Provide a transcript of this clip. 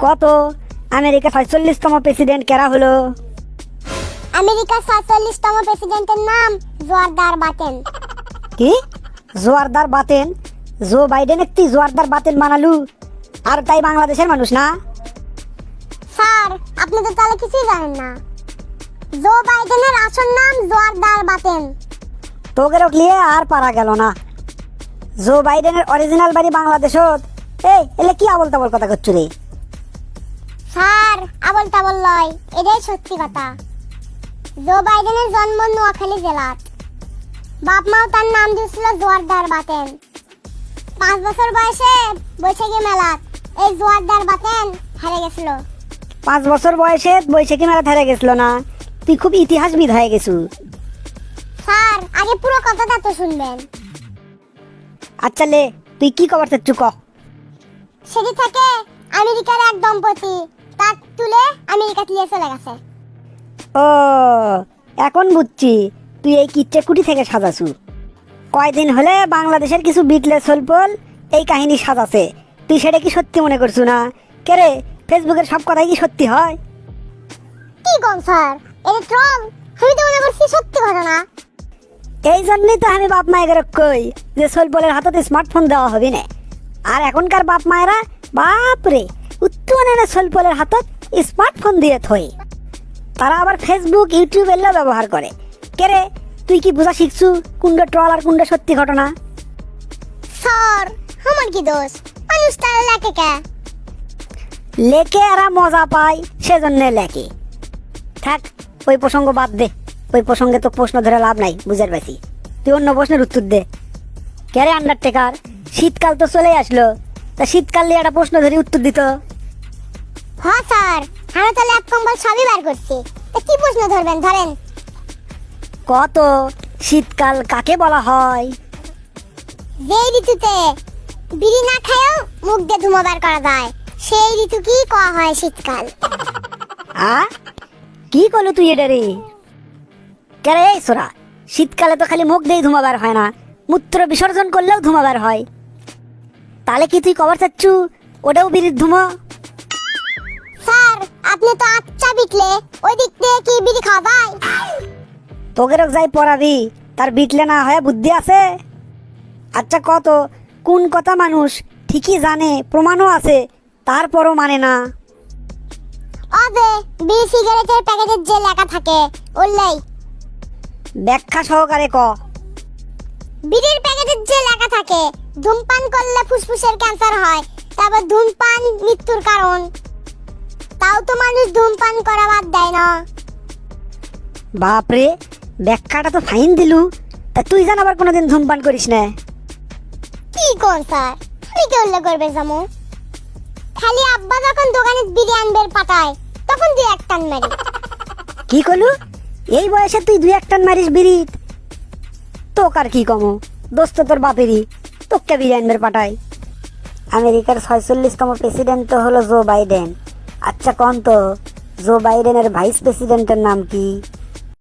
কত America ৪৫তম president কেরা হলো? আমেরিকার ৪৭তম প্রেসিডেন্টের নাম জোয়ারদার বাতেন। কি জোয়ারদার বাতেন? জো বাইডেন একটি জোয়ারদার বাতেন বানালু, আর তাই বাংলাদেশের মানুষ না? স্যার, আপনি তো তাহলে কিছুই জানেন না। জো বাইডেনের আসল নাম জোয়ারদার বাতেন। তোকে রকলিয়ে আর পারা গেল না। জো বাইডেনের অরিজিনাল বাড়ি বাংলাদেশত। এই এলে কি আবল তাবল কথা করছো রে? স্যার, আবল তাবল লয়, এটাই সত্যি কথা। জো বাইডেনের জন্ম নোয়াখালী জেলাত। বাপ মাও তার নাম দিয়েছিল জোয়ারদার বাতেন। 5 বছর বয়সে বৈশাখী মেলাত এই জোয়ারদার বাতেন হেরে গেছিল। 5 বছর বয়সে বৈশাখী মেলা ধরে গেছিল না? তুই খুব ইতিহাসবিদ হয়ে গেছু। স্যার, আগে পুরো কথাটা তো শুনবেন। আচ্ছা লে, তুই কি খবর চাচ্ছু ক? সেটি থেকে আমেরিকার এক দম্পতি তার তুলে আমেরিকা নিয়ে চলে গেছে। ও, এখন বুঝছি তুই এই কিচ্চে কুটি থেকে সাজাছু। কয়দিন হলে বাংলাদেশের কিছু বিটলে সলপল এই কাহিনী সাজাছে, তুই সেটা কি সত্যি মনে করছু না? কে রে, ফেসবুকের সব কথাই কি সত্যি হয়? কি কোন স্যার, এটা ট্রল? আমি তো মনে করছি সত্যি ঘটনা। এই জন্যই তো আমি বাপ মায়ের কই যে সলপলের হাততে স্মার্টফোন দেওয়া হবে না। আর এখনকার বাপ মায়েরা বাপ রে উত্তরণের সলপলের হাতত স্মার্টফোন দিয়ে থই। তারা আবার ফেসবুক ইউটিউব এগুলো ব্যবহার করে। কে রে, তুই কি বোঝা শিখছু কোনটা ট্রল আর কোনটা সত্যি ঘটনা? স্যার, আমার কি দোষ? মানুষ তার লেখে কে? লেকে এরা মজা পায় সেজন্য লেকে। থাক, ওই প্রসঙ্গ বাদ দে। ওই প্রসঙ্গে তো প্রশ্ন ধরে লাভ নাই, বুঝার পাইছি। তুই অন্য প্রশ্নের উত্তর দে। কে রে আন্ডারটেকার, শীতকাল তো চলে আসলো, তা শীতকাল নিয়ে একটা প্রশ্ন ধরে উত্তর দিত। হ্যাঁ স্যার, আমি তো ল্যাপ কম্বল সবই বার করছি। তা কি প্রশ্ন ধরবেন, ধরেন। কত শীতকাল কাকে বলা হয়? যেই ঋতুতে বিড়ি না খায়ও মুখ দিয়ে ধুমো বার করা যায়, সেই ঋতু কি কওয়া হয় শীতকাল। আ কি করলো তুই এটা রে? কে রে এই সোরা, শীতকালে তো খালি মুখ দিয়ে ধুমাবার হয় না, মূত্র বিসর্জন করলেও ধুমাবার হয়। তাহলে কি তুই কবার চাচ্ছু ওটাও বিড়ির ধুমো? স্যার, আপনি তো আচ্ছা বিকলে ওই দিক দিয়ে কি বিড়ি খাওয়া যায়? তোকে রোগ যাই পড়াবি, তার বিটলে না হয় বুদ্ধি আছে? আচ্ছা কত কোন কথা মানুষ ঠিকই জানে, প্রমাণও আছে, তারপরও মানে না? ও যে বিড়ি সিগারেটের প্যাকেটের যে লেখা থাকে ওইলাই। ব্যাখ্যা সহকারে ক। বিড়ির প্যাকেটের যে লেখা থাকে ধূমপান করলে ফুসফুসের ক্যান্সার হয়, তারপর ধূমপান মৃত্যুর কারণ। তাও তো মানুষ ধূমপান করা বাদ দেয় না। বাপরে, ব্যাখ্যাটা তো ফাইন দিলু। তা তুই জান আবার কোনোদিন ধূমপান করিস না? কি কোন স্যার, আমি কি উল্লেখ করবে জামু? খালি আব্বা যখন দোকানে বিড়ি আনবের পাঠায় তখন দুই এক টান মারি। কি করলু? এই বয়সে তুই 2-1 টান মারিস বিড়ি? তোক আর কি কমো, দোস্ত তোর বাপেরই, তোকে বিড়ি আনবের পাঠায়। আমেরিকার ৪৬তম প্রেসিডেন্ট তো হলো জো বাইডেন। আচ্ছা কন তো, জো বাইডেনের ভাইস প্রেসিডেন্টের নাম কি?